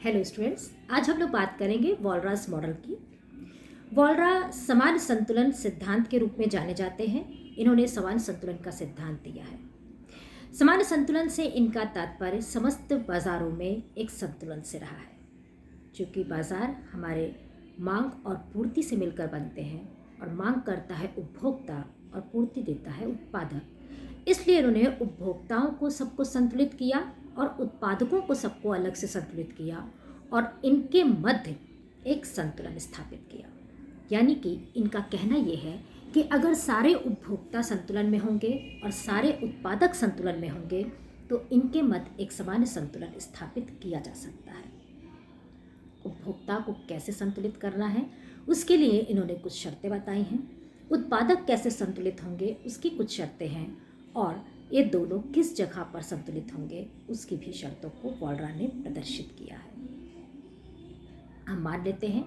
Hello students, आज हम लोग बात करेंगे वॉलरास मॉडल की। वॉलरा समान संतुलन सिद्धांत के रूप में जाने जाते हैं। इन्होंने समान संतुलन का सिद्धांत दिया है। समान संतुलन से इनका तात्पर्य समस्त बाजारों में एक संतुलन से रहा है। चूँकि बाजार हमारे मांग और पूर्ति से मिलकर बनते हैं और मांग करता है उपभोक्ता और पूर्ति देता है उत्पादक, इसलिए इन्होंने उपभोक्ताओं को सबको संतुलित किया और उत्पादकों को सबको अलग से संतुलित किया और इनके मध्य एक संतुलन स्थापित किया। यानी कि इनका कहना यह है कि अगर सारे उपभोक्ता संतुलन में होंगे और सारे उत्पादक संतुलन में होंगे तो इनके मध्य एक समान संतुलन स्थापित किया जा सकता है। उपभोक्ता को कैसे संतुलित करना है उसके लिए इन्होंने कुछ शर्तें बताई हैं। उत्पादक कैसे संतुलित होंगे उसकी कुछ शर्तें हैं और ये दोनों किस जगह पर संतुलित होंगे उसकी भी शर्तों को वॉलरा ने प्रदर्शित किया है। हम मान लेते हैं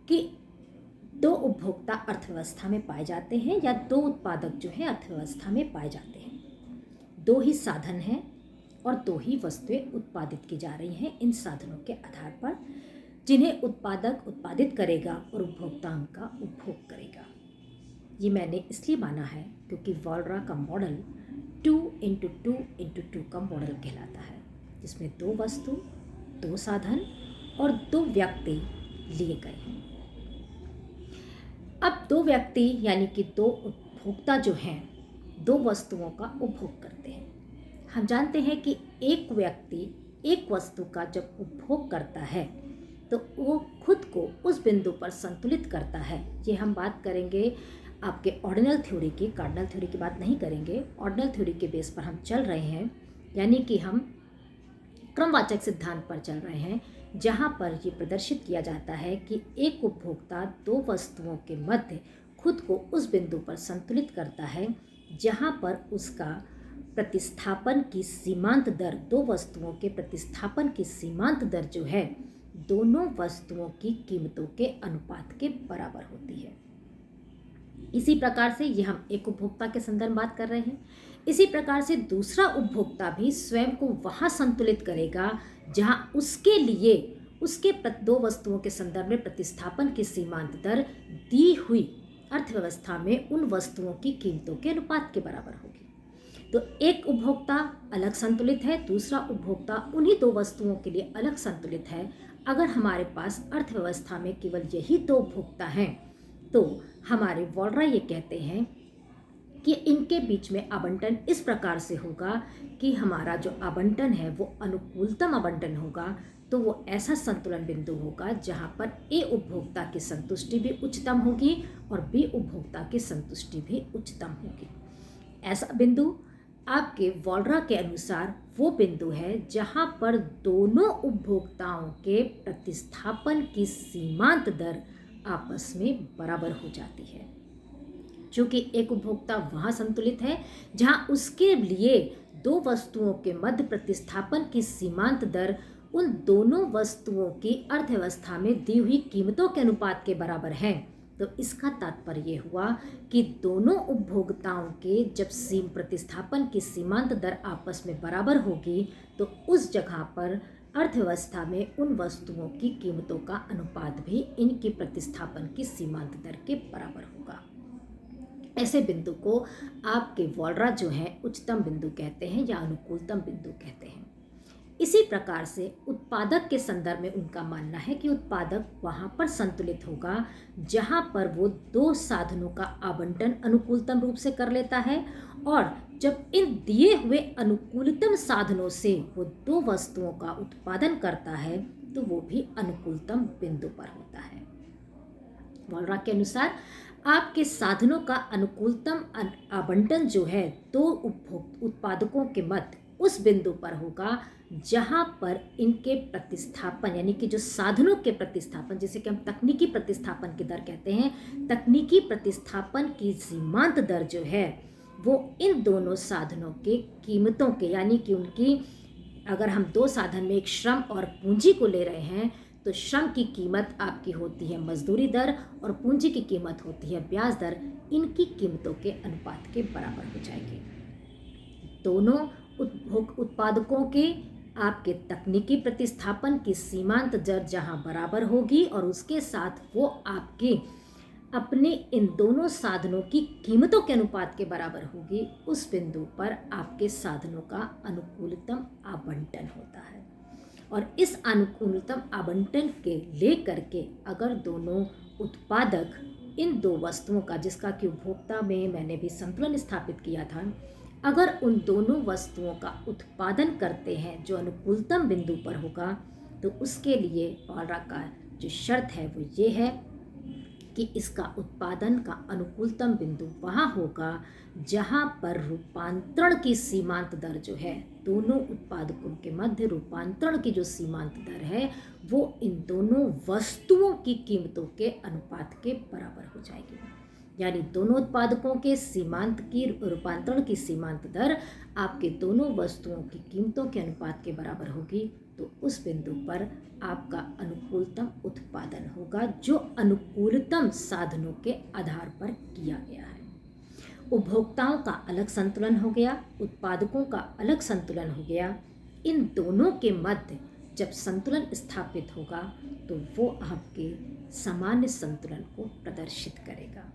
कि दो उपभोक्ता अर्थव्यवस्था में पाए जाते हैं या दो उत्पादक जो है अर्थव्यवस्था में पाए जाते हैं। दो ही साधन हैं और दो ही वस्तुएं उत्पादित की जा रही हैं इन साधनों के आधार पर, जिन्हें उत्पादक उत्पादित करेगा और उपभोक्ता उनका उपभोग करेगा। ये मैंने इसलिए माना है क्योंकि वॉलरा का मॉडल 2x2x2 का मॉडल कहलाता है, जिसमें दो वस्तु, दो साधन और दो व्यक्ति लिए गए हैं। अब दो व्यक्ति यानी कि दो उपभोक्ता जो हैं दो वस्तुओं का उपभोग करते हैं। हम जानते हैं कि एक व्यक्ति एक वस्तु का जब उपभोग करता है तो वो खुद को उस बिंदु पर संतुलित करता है। ये हम बात करेंगे आपके ऑर्डिनल थ्योरी की, कार्डिनल थ्योरी की बात नहीं करेंगे। ऑर्डिनल थ्योरी के बेस पर हम चल रहे हैं, यानी कि हम क्रमवाचक सिद्धांत पर चल रहे हैं, जहाँ पर ये प्रदर्शित किया जाता है कि एक उपभोक्ता दो वस्तुओं के मध्य खुद को उस बिंदु पर संतुलित करता है जहाँ पर उसका प्रतिस्थापन की सीमांत दर, दो वस्तुओं के प्रतिस्थापन की सीमांत दर जो है दोनों वस्तुओं की कीमतों के अनुपात के बराबर होती है। इसी प्रकार से ये हम एक उपभोक्ता के संदर्भ में बात कर रहे हैं। इसी प्रकार से दूसरा उपभोक्ता भी स्वयं को वहाँ संतुलित करेगा जहाँ उसके लिए उसके दो वस्तुओं के संदर्भ में प्रतिस्थापन की सीमांत दर दी हुई अर्थव्यवस्था में उन वस्तुओं की कीमतों के अनुपात के बराबर होगी। तो एक उपभोक्ता अलग संतुलित है, दूसरा उपभोक्ता उन्हीं दो वस्तुओं के लिए अलग संतुलित है। अगर हमारे पास अर्थव्यवस्था में केवल यही दो उपभोक्ता हैं तो हमारे वॉलरा ये कहते हैं कि इनके बीच में आवंटन इस प्रकार से होगा कि हमारा जो आवंटन है वो अनुकूलतम आवंटन होगा। तो वो ऐसा संतुलन बिंदु होगा जहाँ पर ए उपभोक्ता की संतुष्टि भी उच्चतम होगी और बी उपभोक्ता की संतुष्टि भी उच्चतम होगी। ऐसा बिंदु आपके वॉलरा के अनुसार वो बिंदु है जहाँ पर दोनों उपभोक्ताओं के प्रतिस्थापन की सीमांत दर आपस में बराबर हो जाती है। चूँकि एक उपभोक्ता वहाँ संतुलित है जहाँ उसके लिए दो वस्तुओं के मध्य प्रतिस्थापन की सीमांत दर उन दोनों वस्तुओं की अर्थव्यवस्था में दी हुई कीमतों के अनुपात के बराबर है। तो इसका तात्पर्य ये हुआ कि दोनों उपभोक्ताओं के जब प्रतिस्थापन की सीमांत दर आपस में बराबर होगी तो उस जगह पर अर्थव्यवस्था में उन वस्तुओं की कीमतों का अनुपात भी इनकी प्रतिस्थापन की सीमांत दर के बराबर होगा। ऐसे बिंदु को आपके वॉलरा जो है उच्चतम बिंदु कहते हैं या अनुकूलतम बिंदु कहते हैं। इसी प्रकार से उत्पादक के संदर्भ में उनका मानना है कि उत्पादक वहाँ पर संतुलित होगा जहाँ पर वो दो साधनों का आवंटन अनुकूलतम रूप से कर लेता है और जब इन दिए हुए अनुकूलतम साधनों से वो दो वस्तुओं का उत्पादन करता है तो वो भी अनुकूलतम बिंदु पर होता है। वॉलरा के अनुसार आपके साधनों का अनुकूलतम आवंटन जो है दो उत्पादकों के मध्य उस बिंदु पर होगा जहाँ पर इनके प्रतिस्थापन यानी कि जो साधनों के प्रतिस्थापन, जिसे कि हम तकनीकी प्रतिस्थापन की दर कहते हैं, तकनीकी प्रतिस्थापन की सीमांत दर जो है वो इन दोनों साधनों के कीमतों के, यानी कि उनकी, अगर हम दो साधन में एक श्रम और पूंजी को ले रहे हैं तो श्रम की कीमत आपकी होती है मजदूरी दर और पूंजी की कीमत होती है ब्याज दर, इनकी कीमतों के अनुपात के बराबर हो जाएगी। दोनों उत्पादकों के आपके तकनीकी प्रतिस्थापन की सीमांत दर जहां बराबर होगी और उसके साथ वो आपके अपने इन दोनों साधनों की कीमतों के अनुपात के बराबर होगी, उस बिंदु पर आपके साधनों का अनुकूलतम आवंटन होता है। और इस अनुकूलतम आवंटन के लेकर के अगर दोनों उत्पादक इन दो वस्तुओं का, जिसका कि उपभोक्ता में मैंने भी संतुलन स्थापित किया था, अगर उन दोनों वस्तुओं का उत्पादन करते हैं जो अनुकूलतम बिंदु पर होगा, तो उसके लिए वॉलरा का जो शर्त है वो ये है कि इसका उत्पादन का अनुकूलतम बिंदु वहाँ होगा जहाँ पर रूपांतरण की सीमांत दर जो है, दोनों उत्पादकों के मध्य रूपांतरण की जो सीमांत दर है वो इन दोनों वस्तुओं की कीमतों के अनुपात के बराबर हो जाएगी। यानी दोनों उत्पादकों के सीमांत की रूपांतरण की सीमांत दर आपके दोनों वस्तुओं की कीमतों के अनुपात के बराबर होगी, तो उस बिंदु पर आपका अनुकूलतम उत्पादन होगा जो अनुकूलतम साधनों के आधार पर किया गया है। उपभोक्ताओं का अलग संतुलन हो गया, उत्पादकों का अलग संतुलन हो गया। इन दोनों के मध्य जब संतुलन स्थापित होगा तो वो आपके सामान्य संतुलन को प्रदर्शित करेगा।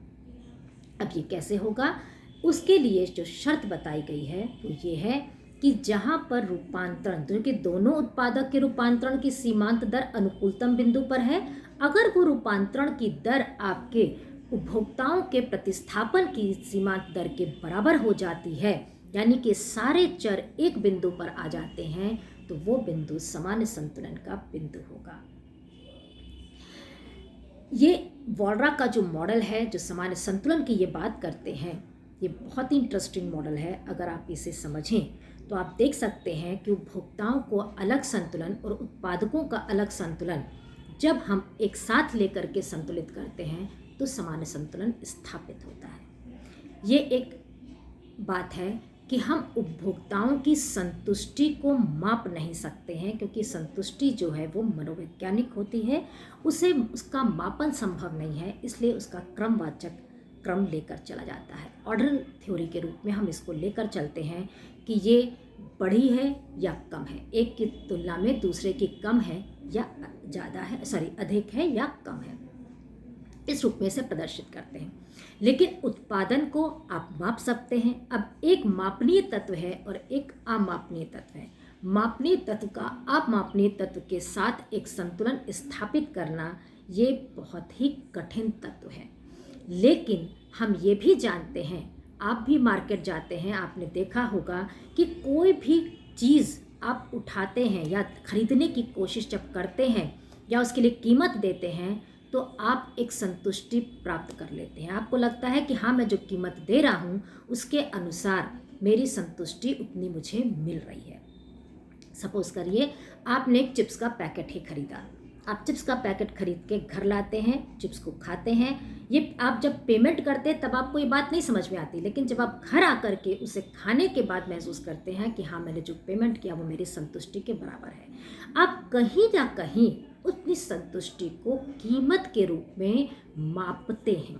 अब ये कैसे होगा, उसके लिए जो शर्त बताई गई है वो ये है कि जहाँ पर रूपांतरण, जो कि दोनों उत्पादक के रूपांतरण की सीमांत दर अनुकूलतम बिंदु पर है, अगर वो रूपांतरण की दर आपके उपभोक्ताओं के प्रतिस्थापन की सीमांत दर के बराबर हो जाती है, यानी कि सारे चर एक बिंदु पर आ जाते हैं, तो वो बिंदु सामान्य संतुलन का बिंदु होगा। ये वॉलरा का जो मॉडल है, जो सामान्य संतुलन की ये बात करते हैं, ये बहुत ही इंटरेस्टिंग मॉडल है। अगर आप इसे समझें तो आप देख सकते हैं कि उपभोक्ताओं को अलग संतुलन और उत्पादकों का अलग संतुलन जब हम एक साथ लेकर के संतुलित करते हैं तो सामान्य संतुलन स्थापित होता है। ये एक बात है कि हम उपभोक्ताओं की संतुष्टि को माप नहीं सकते हैं, क्योंकि संतुष्टि जो है वो मनोवैज्ञानिक होती है, उसे उसका मापन संभव नहीं है, इसलिए उसका क्रम लेकर चला जाता है। ऑर्डर थ्योरी के रूप में हम इसको लेकर चलते हैं कि ये बड़ी है या कम है, एक की तुलना में दूसरे की कम है या ज़्यादा है, अधिक है या कम है, इस रूप में से प्रदर्शित करते हैं। लेकिन उत्पादन को आप माप सकते हैं। अब एक मापनीय तत्व है और एक अमापनीय तत्व है। मापनीय तत्व का अमापनीय तत्व के साथ एक संतुलन स्थापित करना ये बहुत ही कठिन तत्व है। लेकिन हम ये भी जानते हैं, आप भी मार्केट जाते हैं, आपने देखा होगा कि कोई भी चीज़ आप उठाते हैं या खरीदने की कोशिश जब करते हैं या उसके लिए कीमत देते हैं तो आप एक संतुष्टि प्राप्त कर लेते हैं। आपको लगता है कि हाँ, मैं जो कीमत दे रहा हूँ उसके अनुसार मेरी संतुष्टि उतनी मुझे मिल रही है। सपोज करिए आपने एक चिप्स का पैकेट ही खरीदा। आप चिप्स का पैकेट खरीद के घर लाते हैं, चिप्स को खाते हैं। ये आप जब पेमेंट करते हैं तब आपको ये बात नहीं समझ में आती, लेकिन जब आप घर आकर के उसे खाने के बाद महसूस करते हैं कि हाँ, मैंने जो पेमेंट किया वो मेरी संतुष्टि के बराबर है। आप कहीं ना कहीं उतनी संतुष्टि को कीमत के रूप में मापते हैं।